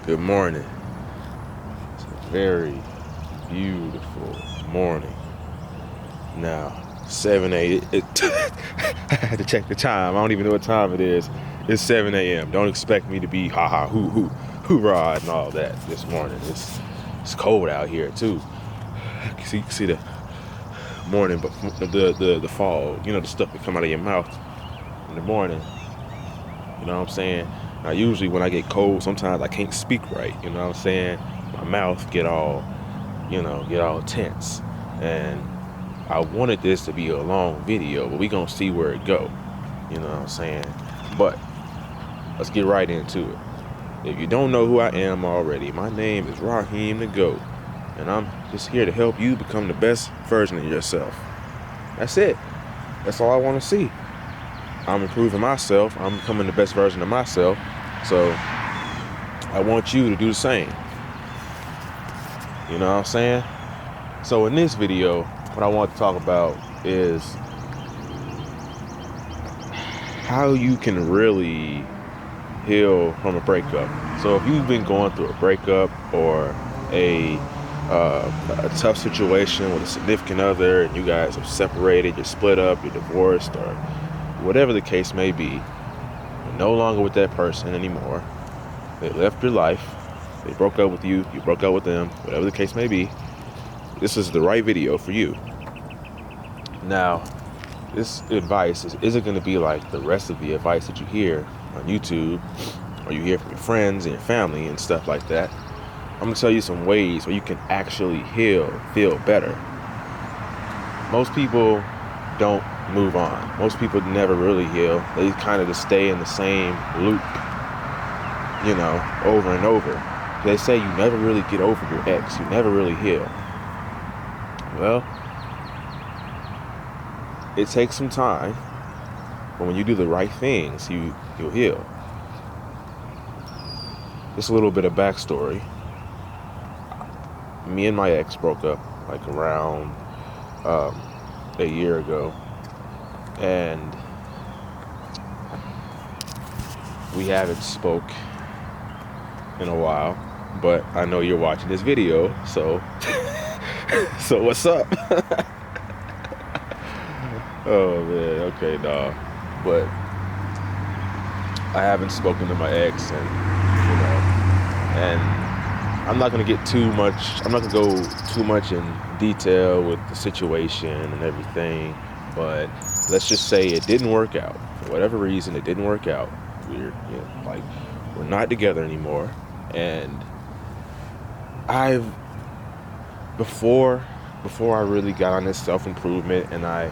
Good morning. It's a very beautiful morning. Now, 7 a.m. I had to check the time. I don't even know what time it is. It's 7 a.m. Don't expect me to be hoorah and all that this morning. It's cold out here too. You can see the morning, but the fog. You know, the stuff that come out of your mouth in the morning. You know what I'm saying? Now, usually when I get cold, sometimes I can't speak right. You know what I'm saying? My mouth get all tense. And I wanted this to be a long video, but we gonna see where it go. You know what I'm saying? But let's get right into it. If you don't know who I am already, my name is Raheem the GOAT, and I'm just here to help you become the best version of yourself. That's it. That's all I want to see. I'm improving myself. I'm becoming the best version of myself. So I want you to do the same. You know what I'm saying? So in this video, what I want to talk about is how you can really heal from a breakup. So if you've been going through a breakup or a tough situation with a significant other, and you guys have separated, you're split up, you're divorced, or whatever the case may be, you're no longer with that person anymore. They left your life. They broke up with you. You broke up with them. Whatever the case may be, this is the right video for you. Now, this advice isn't going to be like the rest of the advice that you hear on YouTube or you hear from your friends and your family and stuff like that. I'm going to tell you some ways where you can actually feel better. Most people don't move on. Most people never really heal. They kind of just stay in the same loop, over and over. They say you never really get over your ex. You never really heal. Well, it takes some time, but when you do the right things, you'll heal. Just a little bit of backstory. Me and my ex broke up like around a year ago, and we haven't spoke in a while, but I know you're watching this video, so so what's up? Oh man, okay, dawg. But I haven't spoken to my ex, and I'm not gonna go too much in detail with the situation and everything, but let's just say it didn't work out. For whatever reason, it didn't work out. We're not together anymore. And before I really got on this self-improvement, and I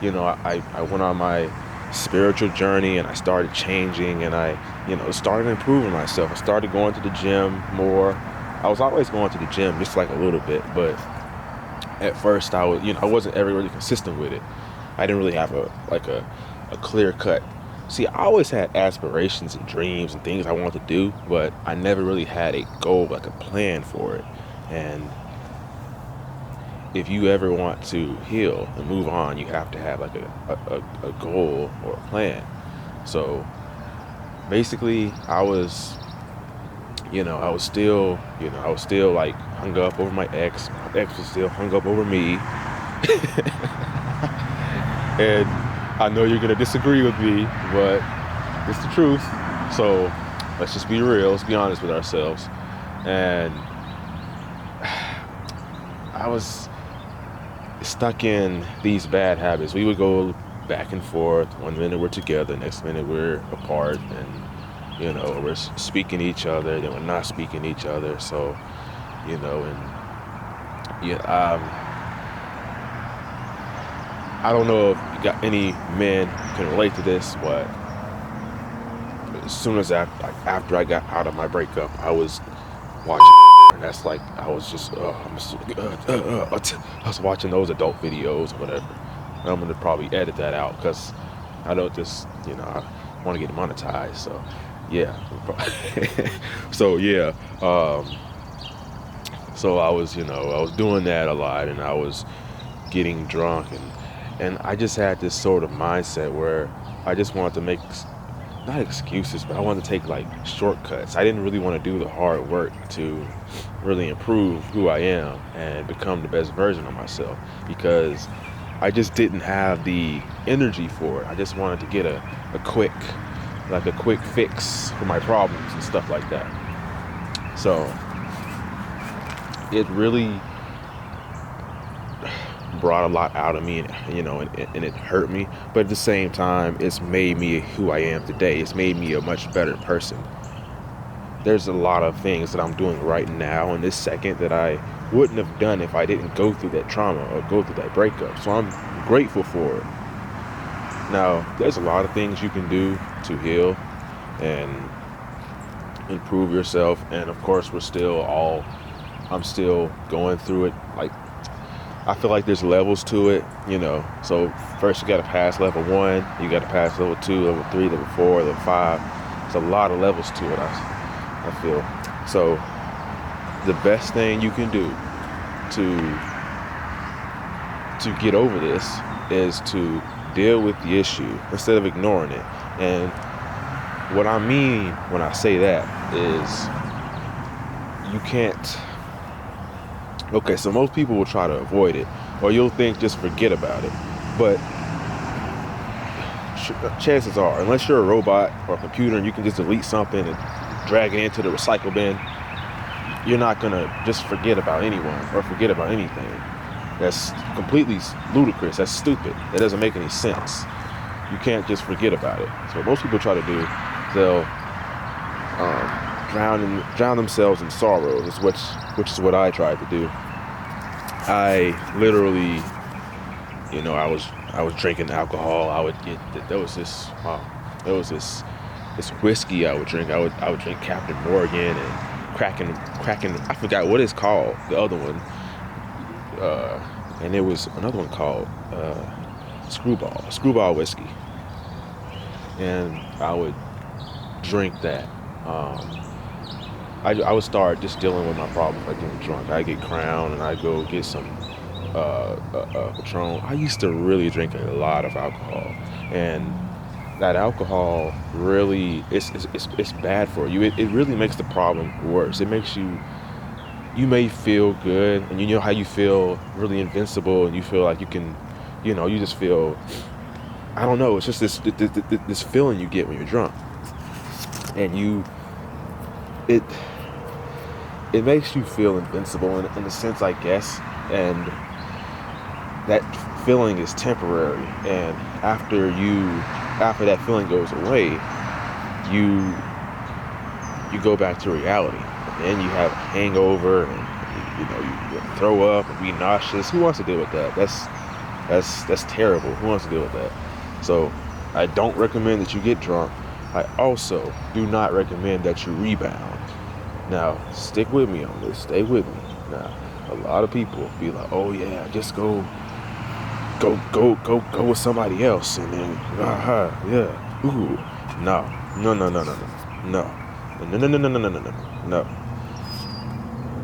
went on my spiritual journey, and I started changing, and I started improving myself. I started going to the gym more. I was always going to the gym, just like a little bit, but at first I wasn't ever really consistent with it. I didn't really have a clear cut. See, I always had aspirations and dreams and things I wanted to do, but I never really had a goal, like a plan for it. And if you ever want to heal and move on, you have to have like a goal or a plan. So basically, I was still like hung up over my ex. My ex was still hung up over me. And I know you're gonna disagree with me, but it's the truth. So let's just be real. Let's be honest with ourselves. And I was stuck in these bad habits. We would go back and forth. One minute we're together, next minute we're apart, and we're speaking each other, then we're not speaking each other. So, I don't know if you got any men who can relate to this, but as soon as after I got out of my breakup, I was watching, and that's like I was just I was watching those adult videos or whatever. And I'm gonna probably edit that out because I don't just I want to get monetized. So yeah. So yeah. So I was doing that a lot, and I was getting drunk, and I just had this sort of mindset where I just wanted to make not excuses, but I wanted to take like shortcuts. I didn't really want to do the hard work to really improve who I am and become the best version of myself, because I just didn't have the energy for it. I just wanted to get a quick fix for my problems and stuff like that. So it really brought a lot out of me, and it hurt me. But at the same time, it's made me who I am today. It's made me a much better person. There's a lot of things that I'm doing right now in this second that I wouldn't have done if I didn't go through that trauma or go through that breakup. So I'm grateful for it. Now, there's a lot of things you can do to heal and improve yourself. And of course, I'm still going through it. Like, I feel like there's levels to it, So first you got to pass level 1, you got to pass level 2, level 3, level 4, level 5. There's a lot of levels to it, I feel. So the best thing you can do to get over this is to deal with the issue instead of ignoring it. And what I mean when I say that is you can't. Okay, so most people will try to avoid it, or you'll think just forget about it. But chances are, unless you're a robot or a computer and you can just delete something and drag it into the recycle bin, you're not going to just forget about anyone or forget about anything. That's completely ludicrous. That's stupid. That doesn't make any sense. You can't just forget about it. So what most people try to do, they'll drown themselves in sorrow, which is what I tried to do. I literally, I was drinking alcohol. I would get there was this whiskey I would drink. I would drink Captain Morgan and cracking. I forgot what it's called. The other one, and there was another one called Screwball whiskey, and I would drink that. I would start just dealing with my problems by getting drunk. I get Crown and I go get some Patron. I used to really drink a lot of alcohol, and that alcohol really it's bad for you. It really makes the problem worse. It makes you may feel good, and you know how you feel really invincible, and you feel like you can, you just feel, I don't know. It's just this feeling you get when you're drunk, and it makes you feel invincible in a sense, I guess, and that feeling is temporary, and after that feeling goes away, you go back to reality, and then you have a hangover, and you throw up and be nauseous. Who wants to deal with that? That's terrible. Who wants to deal with that? So I don't recommend that you get drunk. I also do not recommend that you rebound. Now, stick with me on this. Stay with me. Now, a lot of people be like, "Oh yeah, just go with somebody else," and then, yeah, ooh, no.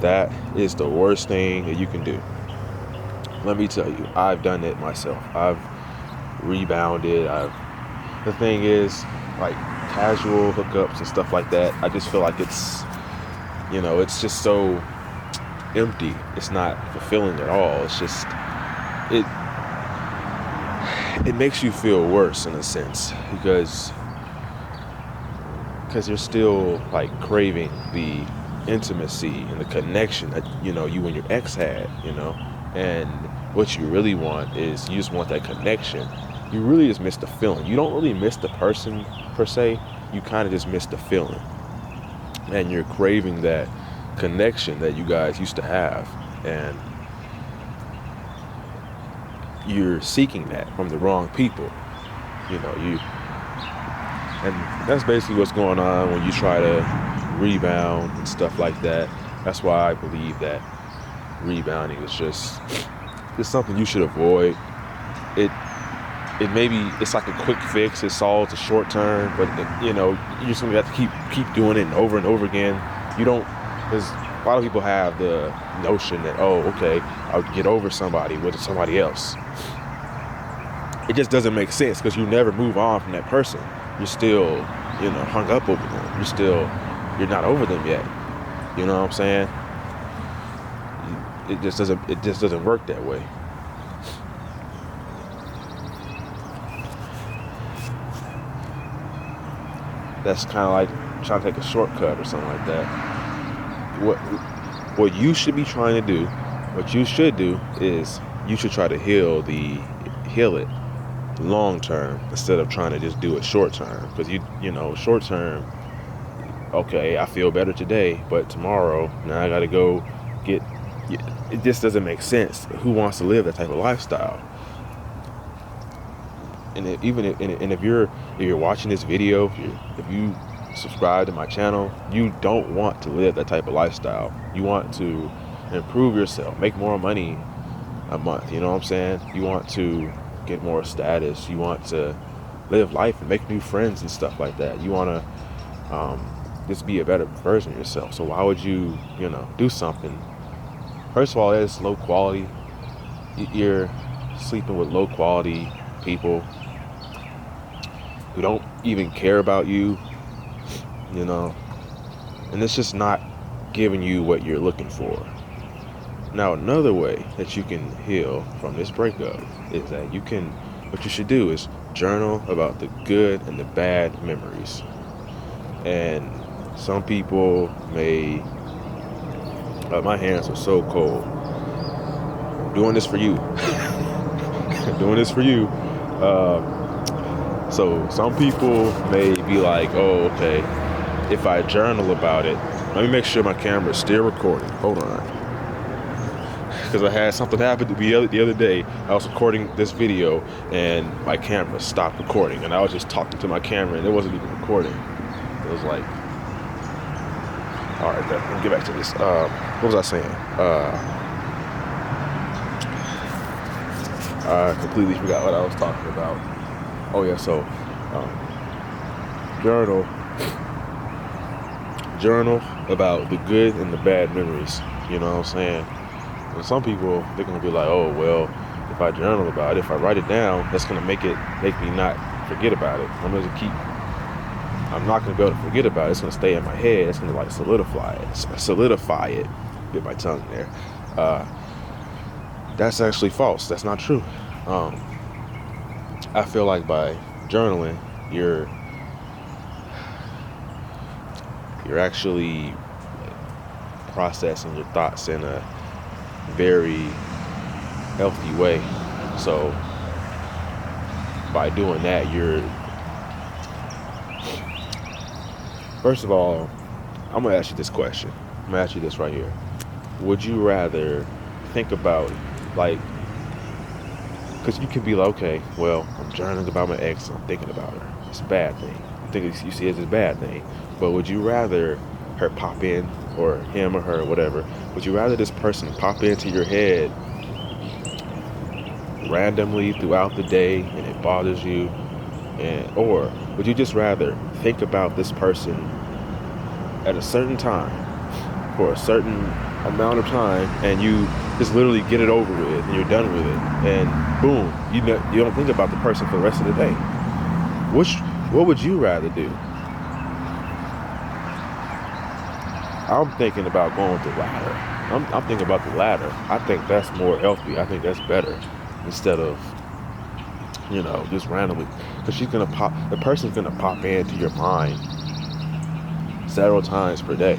That is the worst thing that you can do. Let me tell you, I've done it myself. I've rebounded. The thing is, like casual hookups and stuff like that, I just feel like it's just so empty. It's not fulfilling at all. It's just, it makes you feel worse in a sense, because you're still like craving the intimacy and the connection that you and your ex had, and what you really want is you just want that connection. You really just miss the feeling. You don't really miss the person per se. You kind of just miss the feeling, and you're craving that connection that you guys used to have, and you're seeking that from the wrong people. And that's basically what's going on when you try to rebound and stuff like that. That's why I believe that rebounding is just something you should avoid. It's like a quick fix. It solves the short term, but you're just gonna have to keep doing it over and over again. Because a lot of people have the notion that, oh, okay, I'll get over somebody with somebody else. It just doesn't make sense, because you never move on from that person. You're still hung up over them. You're not over them yet. You know what I'm saying? It just doesn't work that way. That's kind of like trying to take a shortcut or something like that. What you should be trying to do, what you should do is you should try to heal it long term instead of trying to just do it short term. Because short term, okay, I feel better today, but tomorrow now I got to go get. It just doesn't make sense. Who wants to live that type of lifestyle? And if you're watching this video, if you subscribe to my channel, you don't want to live that type of lifestyle. You want to improve yourself, make more money a month. You know what I'm saying? You want to get more status. You want to live life and make new friends and stuff like that. You want to just be a better version of yourself. So why would you do something? First of all, it's low quality. You're sleeping with low quality people who don't even care about you, and it's just not giving you what you're looking for. Now, another way that you can heal from this breakup is that what you should do is journal about the good and the bad memories. And some people may, my hands are so cold. I'm doing this for you. I'm doing this for you. So some people may be like, oh, okay, if I journal about it, let me make sure my camera is still recording. Hold on. Because I had something happen to me the other day. I was recording this video and my camera stopped recording, and I was just talking to my camera and it wasn't even recording. It was like, all right, let me get back to this. What was I saying? I completely forgot what I was talking about. Oh yeah, so journal about the good and the bad memories. You know what I'm saying? And some people, they're gonna be like, oh well, if I journal about it, if I write it down, that's gonna make me not forget about it. I'm not gonna be able to forget about it. It's gonna stay in my head. It's gonna like solidify it. Bit my tongue there. That's actually false. That's not true. I feel like by journaling, you're actually processing your thoughts in a very healthy way. So by doing that, first of all, I'm gonna ask you this question. I'm gonna ask you this right here. Would you rather think about, like, because you can be like, okay, well, I'm journaling about my ex, I'm thinking about her. It's a bad thing. You see it as a bad thing. But would you rather her pop in, or him or her, or whatever, would you rather this person pop into your head randomly throughout the day and it bothers you, or would you just rather think about this person at a certain time for a certain amount of time, and you just literally get it over with and you're done with it, and boom, you don't think about the person for the rest of the day? What would you rather do? I'm thinking about going the latter. I'm thinking about the latter. I think that's more healthy. I think that's better, instead of just randomly, because the person's gonna pop into your mind several times per day.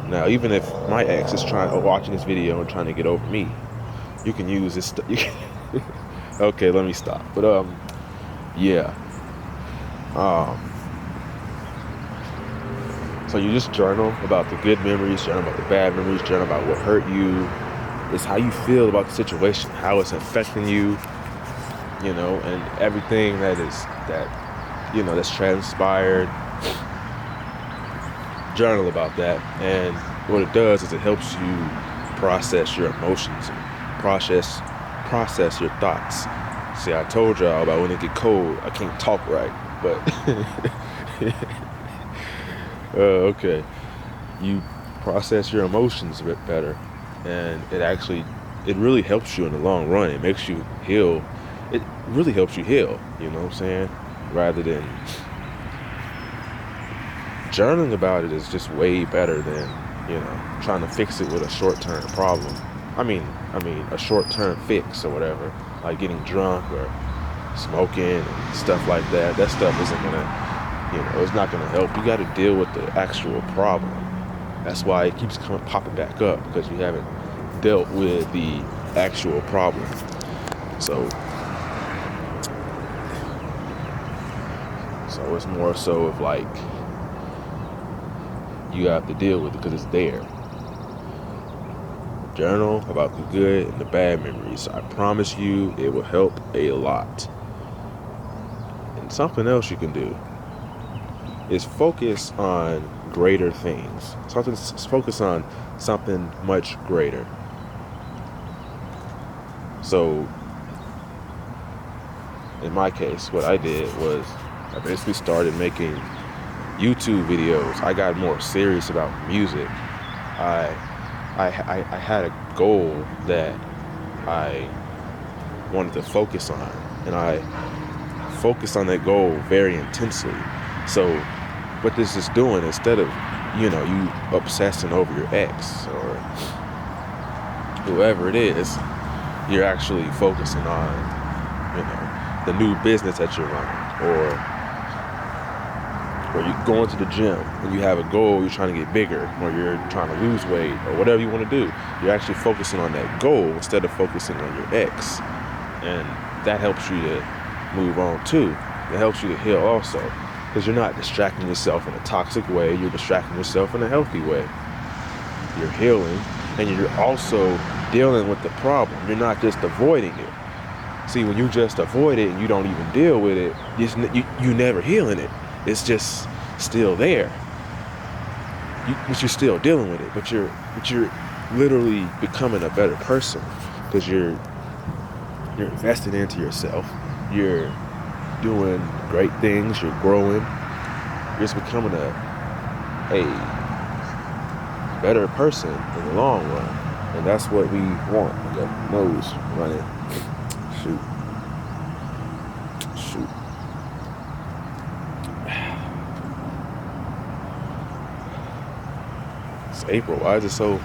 Now, even if my ex is watching this video and trying to get over me, you can use this. Okay, let me stop. But yeah. So you just journal about the good memories, journal about the bad memories, journal about what hurt you. It's how you feel about the situation, how it's affecting you, and everything that's transpired. Journal about that, and what it does is it helps you process your emotions and process your thoughts. See, I told y'all about when it get cold, I can't talk right, but okay, you process your emotions a bit better, and it really helps you in the long run. It makes you heal. It really helps you heal, you know what I'm saying? Rather than journaling about it is just way better than, trying to fix it with a short-term problem. A short-term fix or whatever, like getting drunk or smoking and stuff like that. That stuff isn't gonna, it's not gonna help. You got to deal with the actual problem. That's why it keeps popping back up, because you haven't dealt with the actual problem. So it's more so of like, you have to deal with it because it's there. Journal about the good and the bad memories. I promise you it will help a lot. And something else you can do is focus on greater things. Focus on something much greater. So in my case, what I did was I basically started making YouTube videos. I got more serious about music. I had a goal that I wanted to focus on, and I focused on that goal very intensely. So what this is doing, instead of you obsessing over your ex or whoever it is, you're actually focusing on the new business that you're running, or you go into the gym and you have a goal, you're trying to get bigger, or you're trying to lose weight, or whatever you want to do. You're actually focusing on that goal instead of focusing on your ex. And that helps you to move on too. It helps you to heal also, because you're not distracting yourself in a toxic way, you're distracting yourself in a healthy way. You're healing, and you're also dealing with the problem. You're not just avoiding it. See, when you just avoid it and you don't even deal with it, you never healing it. It's just still there. But you're still dealing with it. But you're literally becoming a better person, because you're investing into yourself. You're doing great things. You're growing. You're just becoming a better person in the long run, and that's what we want. Your nose running. Shoot. It's April. Why is it so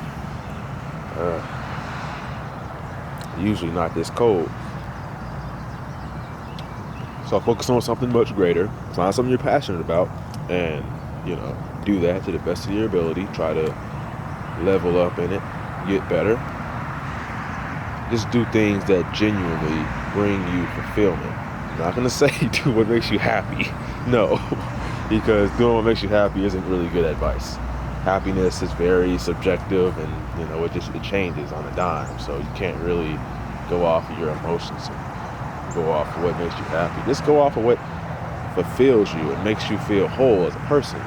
usually not this cold? So focus on something much greater. Find something you're passionate about, and do that to the best of your ability. Try to level up in it, get better. Just do things that genuinely bring you fulfillment. I'm not gonna say do what makes you happy. No, because doing what makes you happy isn't really good advice. Happiness is very subjective, and it changes on a dime. So you can't really go off of your emotions and go off of what makes you happy. Just go off of what fulfills you and makes you feel whole as a person.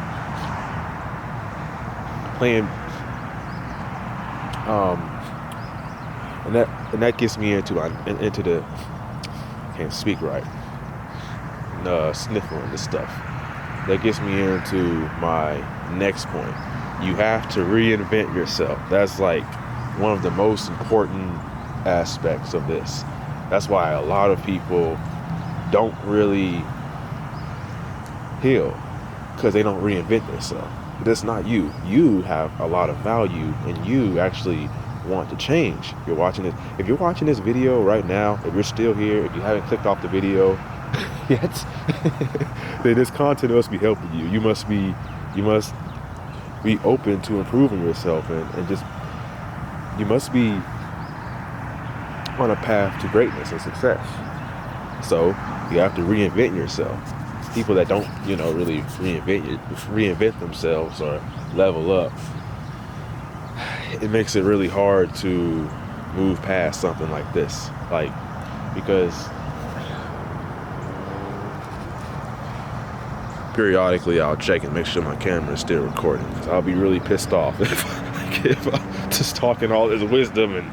And that gets me into the, I can't speak right, sniffling this stuff. That gets me into my next point. You have to reinvent yourself. That's like one of the most important aspects of this. That's why a lot of people don't really heal, because they don't reinvent themselves. But that's not you. You have a lot of value, and you actually want to change. If you're watching this video right now, if you're still here, if you haven't clicked off the video yet, then this content must be helping you. You must be open to improving yourself, and just, you must be on a path to greatness and success. So you have to reinvent yourself. People that don't, really reinvent themselves or level up, it makes it really hard to move past something like this. Because periodically I'll check and make sure my camera is still recording, because I'll be really pissed off if I'm just talking all this wisdom and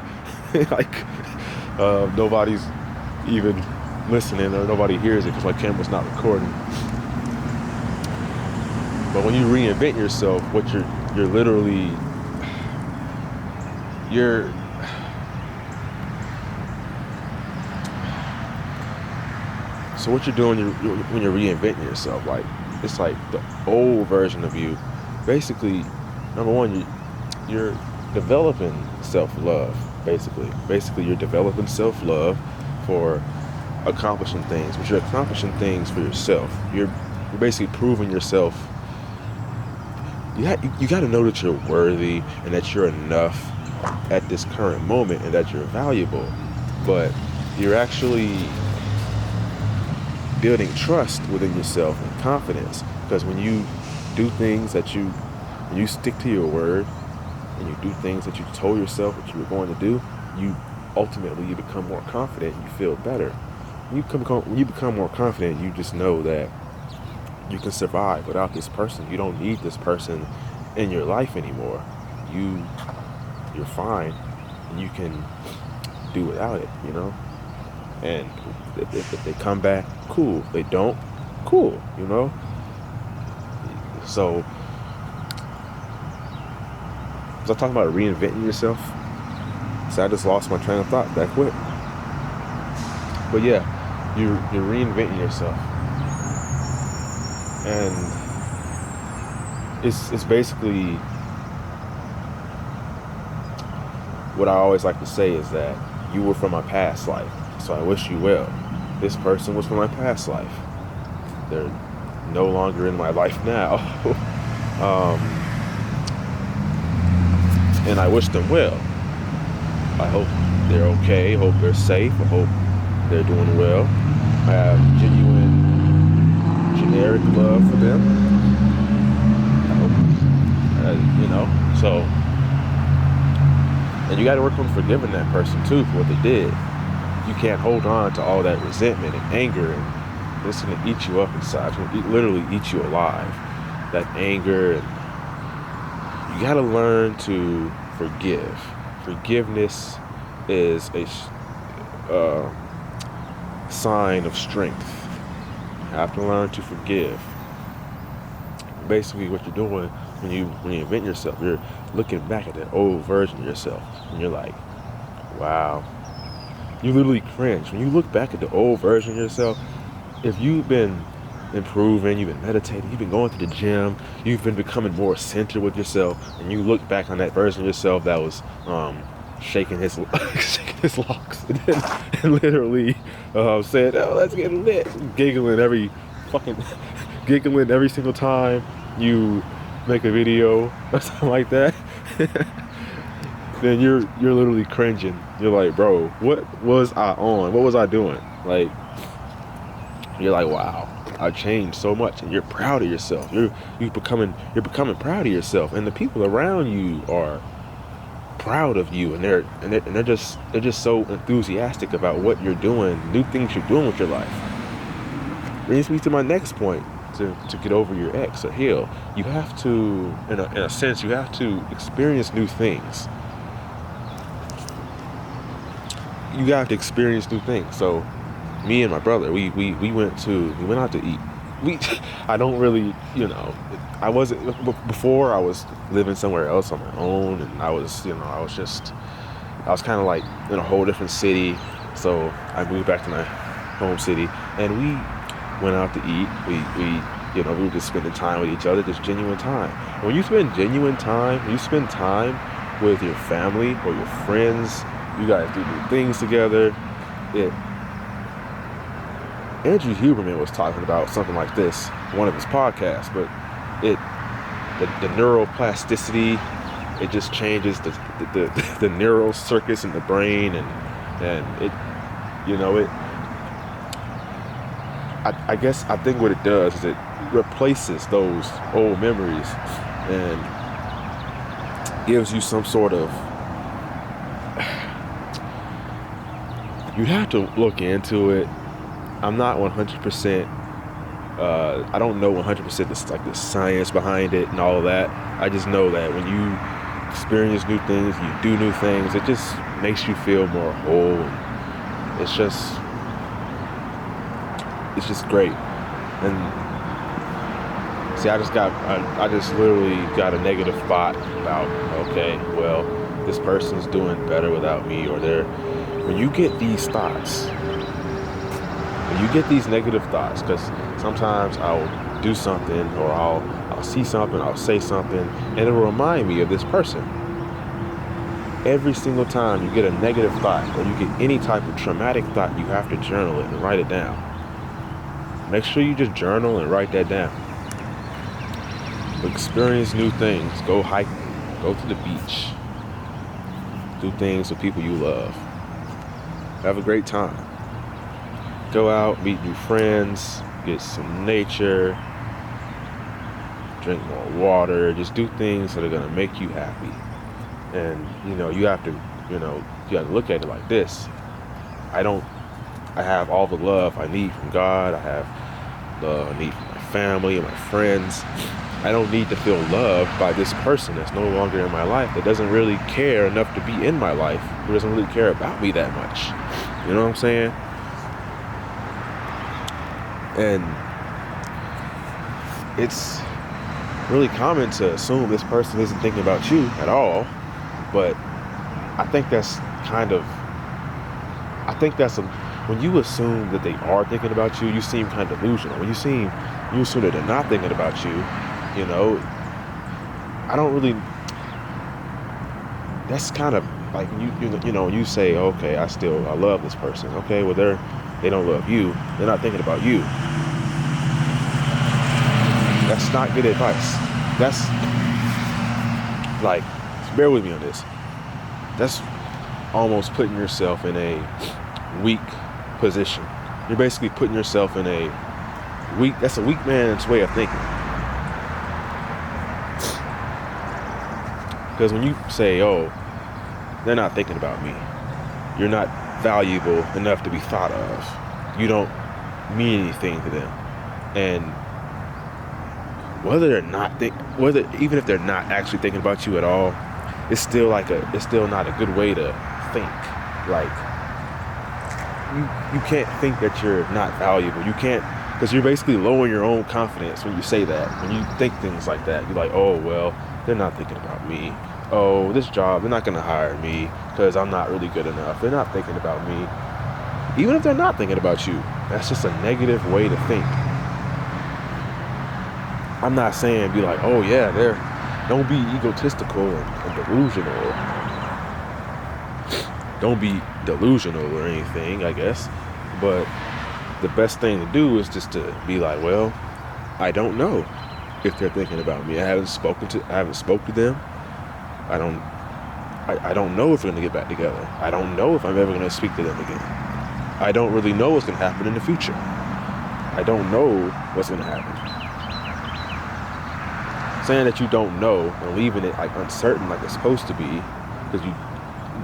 nobody's even listening, or nobody hears it because my camera's not recording. But when you reinvent yourself, what you're so what you're doing when you're reinventing yourself, it's like the old version of you. Basically, number one, you're developing self-love. Basically, you're developing self-love for accomplishing things, but you're accomplishing things for yourself. You're basically proving yourself. You got to know that you're worthy and that you're enough at this current moment and that you're valuable. But you're actually building trust within yourself and confidence, because when you do things when you stick to your word and you do things that you told yourself that you were going to do, you become more confident and you feel better. When you become more confident, you just know that you can survive without this person. You don't need this person in your life anymore. You're fine and you can do without it, you know? And if they come back, cool. If they don't, cool, you know? So, was I talking about reinventing yourself? So I just lost my train of thought that quick. But yeah, you're reinventing yourself. And it's basically what I always like to say is that you were from my past life, so I wish you well. This person was from my past life. They're no longer in my life now. And I wish them well. I hope they're okay. I hope they're safe. I hope they're doing well. I have genuine, generic love for them. I hope, you know, so. And you got to work on forgiving that person too for what they did. You can't hold on to all that resentment and anger, and it's going to eat you up inside. It's going to literally eat you alive. That anger, and you got to learn to forgive. Forgiveness is a sign of strength. You have to learn to forgive. Basically, what you're doing when you reinvent yourself, you're looking back at that old version of yourself, and you're like, wow. You literally cringe. When you look back at the old version of yourself, if you've been improving, you've been meditating, you've been going to the gym, you've been becoming more centered with yourself, and you look back on that version of yourself that was shaking his locks and literally said, oh, let's get lit, giggling every single time you make a video or something like that. Then you're literally cringing. You're like, bro, what was I on? What was I doing? Like, you're like, wow, I changed so much, and you're proud of yourself. You're becoming proud of yourself, and the people around you are proud of you, and they're just so enthusiastic about what you're doing, new things you're doing with your life. Brings me to my next point. To get over your ex or heal, you have to, in a sense, you have to experience new things. You have to experience new things. So, me and my brother, we went out to eat. I don't really, you know, I wasn't before. I was living somewhere else on my own, and I was kind of like in a whole different city. So I moved back to my home city, and we went out to eat. We were just spending time with each other, just genuine time. When you spend genuine time, when you spend time with your family or your friends, you guys do new things together. Andrew Huberman was talking about something like this in one of his podcasts, but the neuroplasticity, it just changes the neural circuits in the brain, and it, you know, it. I guess I think what it does is it replaces those old memories and gives you some sort of. You'd have to look into it. I'm not 100%. I don't know 100% the science behind it and all of that. I just know that when you experience new things, you do new things, it just makes you feel more whole. It's just great. And see, I just literally got a negative thought about, okay, well, this person's doing better without me, or when you get these thoughts, when you get these negative thoughts, because sometimes I'll do something, or I'll see something, I'll say something, and it'll remind me of this person. Every single time you get a negative thought or you get any type of traumatic thought, you have to journal it and write it down. Make sure you just journal and write that down. Experience new things. Go hiking. Go to the beach. Do things with people you love. Have a great time. Go out, meet new friends, get some nature, drink more water, just do things that are going to make you happy. And you have to look at it like this. I have all the love I need from God. I have love I need from my family and my friends. I don't need to feel loved by this person that's no longer in my life, that doesn't really care enough to be in my life, who doesn't really care about me that much. You know what I'm saying? And it's really common to assume this person isn't thinking about you at all, but I think that's when you assume that they are thinking about you, you seem kind of delusional. When you assume that they're not thinking about you, I don't really, that's kind of like you say, okay, I love this person. Okay, well they don't love you. They're not thinking about you. That's not good advice. That's like, bear with me on this. That's almost putting yourself in a weak position. You're basically putting yourself in that's a weak man's way of thinking. Because when you say, oh, they're not thinking about me, you're not valuable enough to be thought of, you don't mean anything to them, and even if they're not actually thinking about you at all, it's still not a good way to think. Like, you can't think that you're not valuable. You can't, because you're basically lowering your own confidence when you say that. When you think things like that, you're like, oh, well, they're not thinking about me. Oh, this job, they're not going to hire me because I'm not really good enough. They're not thinking about me. Even if they're not thinking about you, that's just a negative way to think. I'm not saying be like, oh yeah, don't be egotistical and delusional. Don't be delusional or anything, I guess. But the best thing to do is just to be like, well, I don't know if they're thinking about me. I haven't spoke to them. I don't know if we're gonna get back together. I don't know if I'm ever gonna speak to them again. I don't really know what's gonna happen in the future. I don't know what's gonna happen. Saying that you don't know and leaving it like uncertain, like it's supposed to be, because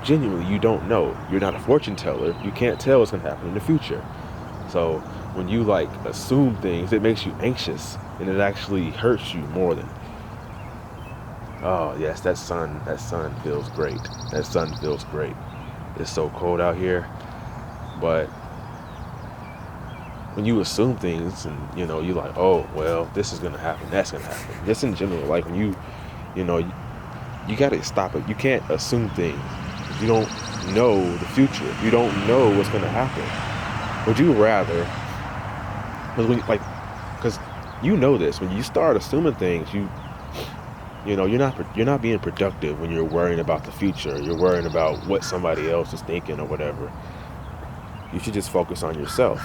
you don't know. You're not a fortune teller. You can't tell what's gonna happen in the future. So when you like assume things, it makes you anxious, and it actually hurts you more than. Oh yes, that sun feels great. That sun feels great. It's so cold out here, but when you assume things and you're like, oh well, this is gonna happen, that's gonna happen. Just in general, like when you gotta stop it. You can't assume things. You don't know the future. You don't know what's gonna happen. Would you rather? Because you know this. When you start assuming things, you're not being productive when you're worrying about the future. You're worrying about what somebody else is thinking or whatever. You should just focus on yourself.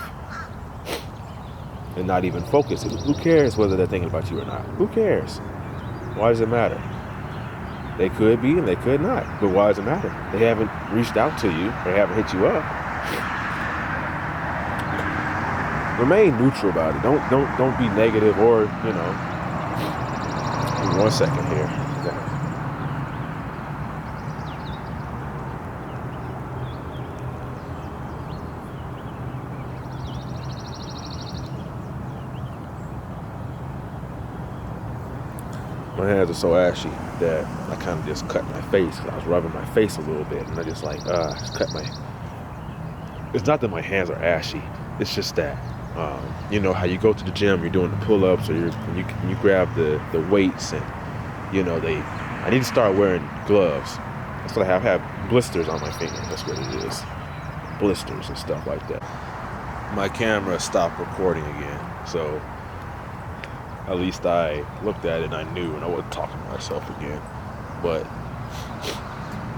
And not even focus. Who cares whether they're thinking about you or not? Who cares? Why does it matter? They could be and they could not. But why does it matter? They haven't reached out to you. They haven't hit you up. Remain neutral about it. Don't be negative or, Give me 1 second here. My hands are so ashy that I kind of just cut my face. I was rubbing my face a little bit, and I just just cut my. It's not that my hands are ashy. It's just that, how you go to the gym, you're doing the pull-ups, or you grab the weights, and I need to start wearing gloves. That's what I have. I have blisters on my fingers. That's what it is. Blisters and stuff like that. My camera stopped recording again, so At least I looked at it and I knew, and I wasn't talking to myself again. But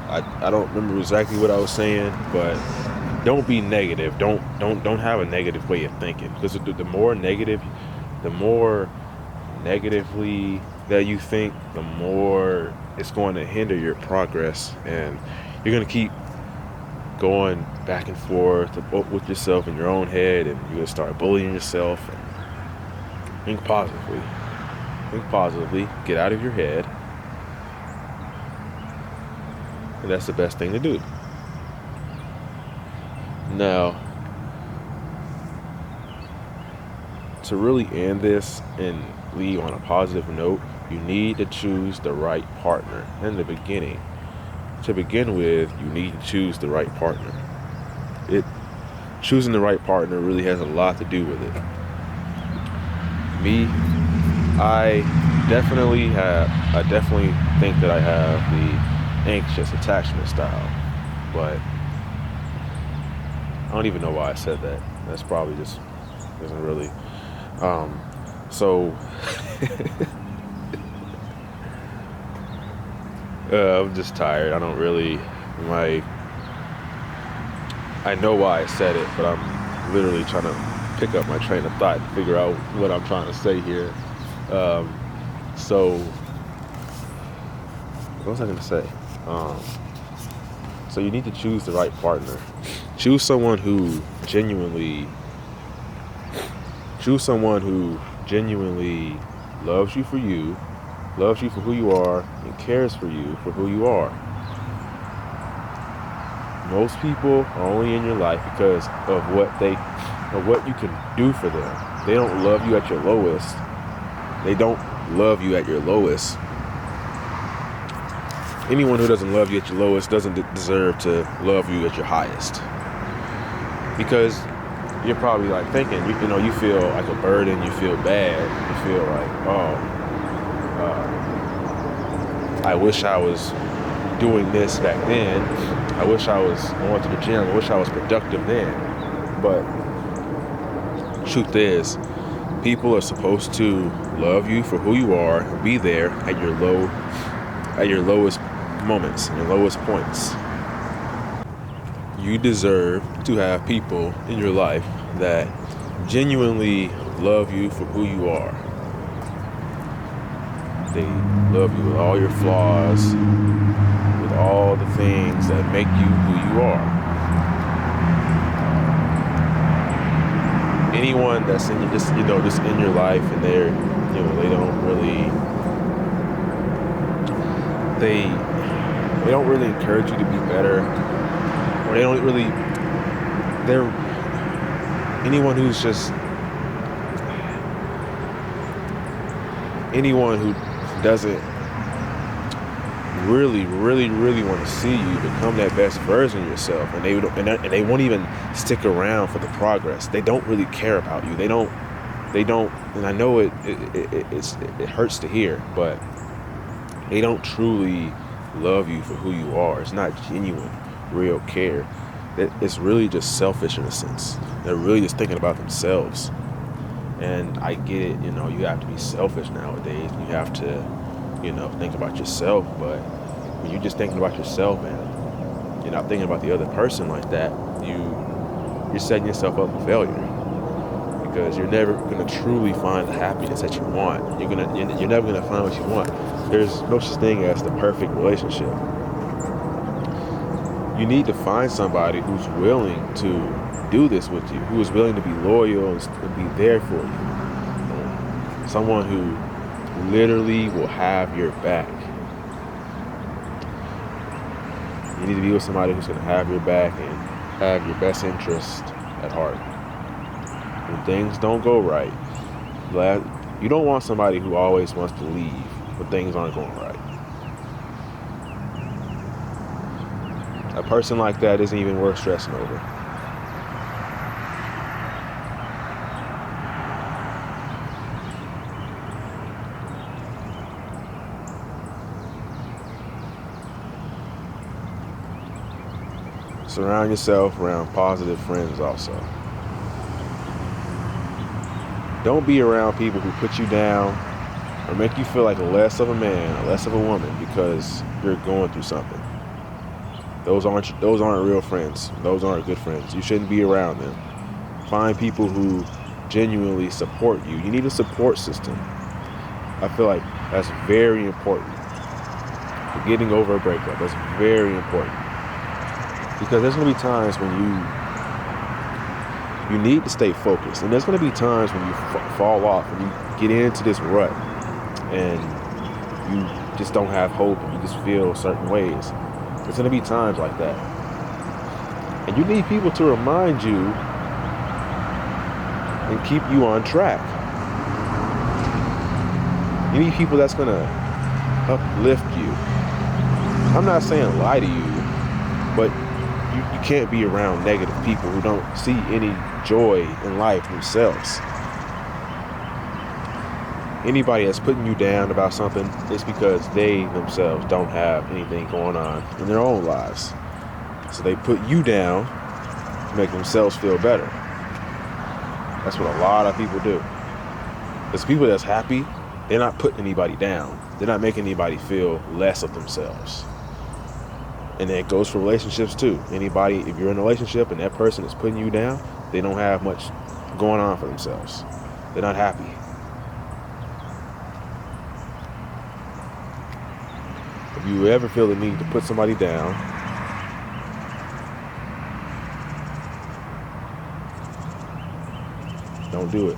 I don't remember exactly what I was saying, but don't be negative. Don't have a negative way of thinking, because the more negatively that you think, the more it's going to hinder your progress, and you're going to keep going back and forth with yourself in your own head, and you're going to start bullying yourself. And think positively, get out of your head, and that's the best thing to do. Now, to really end this and leave on a positive note, you need to choose the right partner in the beginning. To begin with, you need to choose the right partner. Choosing the right partner really has a lot to do with it. Me, I definitely think that I have the anxious attachment style, but I don't even know why I said that. That's probably just doesn't really. So I'm just tired. I don't really I know why I said it, but I'm literally trying to pick up my train of thought and figure out what I'm trying to say here. So what was I going to say? So you need to choose the right partner. Choose someone who genuinely loves you for who you are, and cares for you for who you are. Most people are only in your life because of what you can do for them. They don't love you at your lowest. Anyone who doesn't love you at your lowest doesn't deserve to love you at your highest. Because you're probably like thinking, you feel like a burden, you feel bad, you feel like, I wish I was doing this back then. I wish I was going to the gym. I wish I was productive then. But truth is, people are supposed to love you for who you are, be there at your lowest moments, your lowest points. You deserve to have people in your life that genuinely love you for who you are. They love you with all your flaws, with all the things that make you who you are. Anyone that's just in your life, and they don't really encourage you to be better, or anyone who doesn't really want to see you become that best version of yourself, and they won't even stick around for the progress. They don't really care about you. They don't, and I know it hurts to hear, but they don't truly love you for who you are. It's not genuine, real care. It's really just selfish in a sense. They're really just thinking about themselves. And I get it, you have to be selfish nowadays. You have to, think about yourself. But when you're just thinking about yourself and you're not thinking about the other person like that, you're setting yourself up for failure. Because you're never going to truly find the happiness that you want. You're never going to find what you want. There's no such thing as the perfect relationship. You need to find somebody who's willing to do this with you, who is willing to be loyal and be there for you. Someone who literally will have your back. You need to be with somebody who's going to have your back and have your best interest at heart. When things don't go right, you don't want somebody who always wants to leave when things aren't going right. A person like that isn't even worth stressing over. Surround yourself around positive friends also. Don't be around people who put you down or make you feel like less of a man or less of a woman because you're going through something. Those aren't real friends. Those aren't good friends. You shouldn't be around them. Find people who genuinely support you. You need a support system. I feel like that's very important. For getting over a breakup, that's very important. Because there's going to be times when you need to stay focused. And there's going to be times when you fall off and you get into this rut and you just don't have hope and you just feel certain ways. There's going to be times like that. And you need people to remind you and keep you on track. You need people that's going to uplift you. I'm not saying lie to you, but you can't be around negative people who don't see any joy in life themselves. Anybody that's putting you down about something, it's because they themselves don't have anything going on in their own lives. So they put you down to make themselves feel better. That's what a lot of people do. There's people that's happy, they're not putting anybody down. They're not making anybody feel less of themselves. And it goes for relationships too. Anybody, if you're in a relationship and that person is putting you down, they don't have much going on for themselves. They're not happy. If you ever feel the need to put somebody down, don't do it.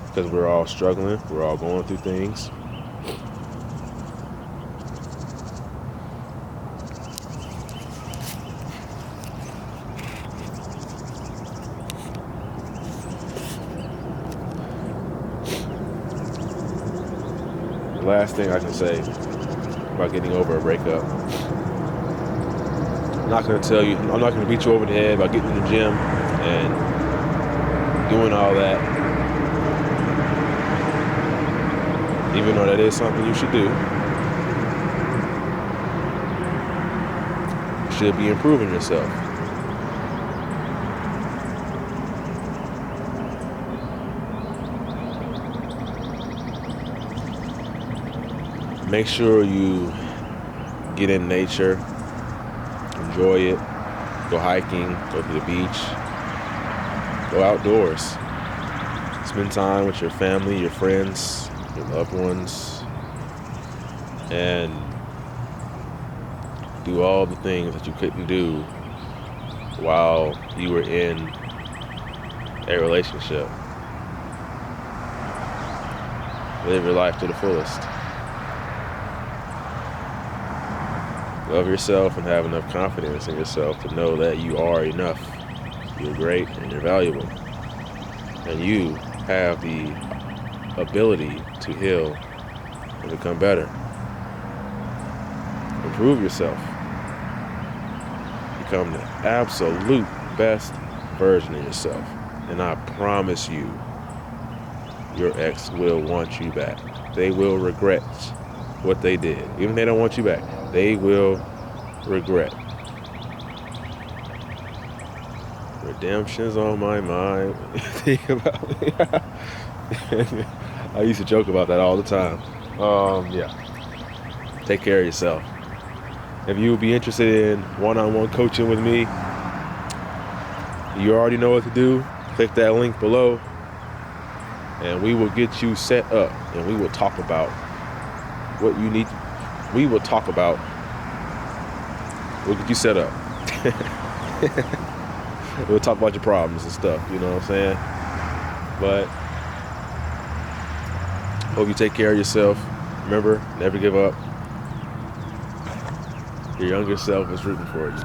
Because we're all struggling. We're all going through things. The last thing I can say about getting over a breakup, I'm not going to beat you over the head about getting in the gym and doing all that. Even though that is something you should do. You should be improving yourself. Make sure you get in nature, enjoy it, go hiking, go to the beach, go outdoors, spend time with your family, your friends, your loved ones, and do all the things that you couldn't do while you were in a relationship. Live your life to the fullest. Love yourself and have enough confidence in yourself to know that you are enough. You're great and you're valuable. And you have the ability to heal and become better. Improve yourself. Become the absolute best version of yourself. And I promise you, your ex will want you back. They will regret what they did. Even if they don't want you back, they will regret. Redemption's on my mind. Think about it. I used to joke about that all the time. Yeah. Take care of yourself. If you would be interested in one-on-one coaching with me, you already know what to do. Click that link below, and we will get you set up, and we will talk about what you need. We'll get you set up. We'll talk about your problems and stuff, you know what I'm saying? But hope you take care of yourself. Remember, never give up. Your younger self is rooting for you.